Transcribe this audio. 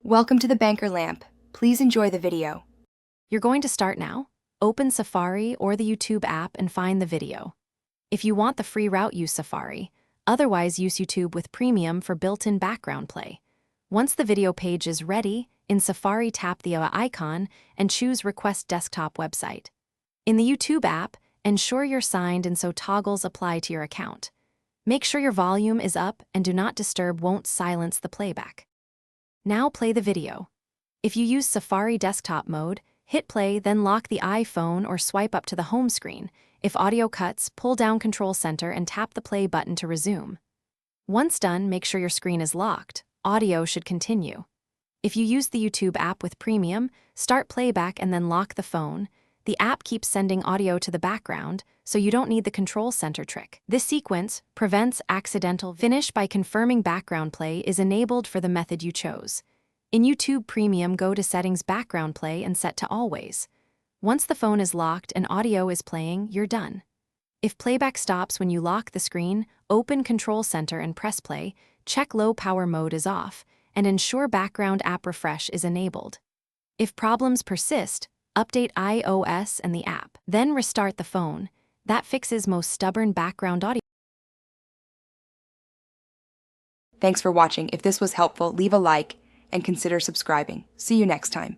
Welcome to the Banker Lamp. Please enjoy the video. You're going to start now. Open Safari or the YouTube app and find the video. If you want the free route, use Safari. Otherwise, use YouTube with Premium for built-in background play. Once the video page is ready, in Safari tap the icon and choose Request Desktop Website. In the YouTube app, ensure you're signed and so toggles apply to your account. Make sure your volume is up and Do Not Disturb won't silence the playback. Now play the video. If you use Safari desktop mode, hit play, then lock the iPhone or swipe up to the home screen. If audio cuts, pull down Control Center and tap the play button to resume. Once done, make sure your screen is locked. Audio should continue. If you use the YouTube app with Premium, start playback and then lock the phone. The app keeps sending audio to the background, so you don't need the Control Center trick. This sequence prevents accidental finish by confirming background play is enabled for the method you chose. In YouTube Premium, go to Settings Background Play and set to Always. Once the phone is locked and audio is playing, you're done. If playback stops when you lock the screen, open Control Center and press play, check low power mode is off, and ensure background app refresh is enabled. If problems persist, update iOS and the app. Then restart the phone. That fixes most stubborn background audio. Thanks for watching. If this was helpful, leave a like and consider subscribing. See you next time.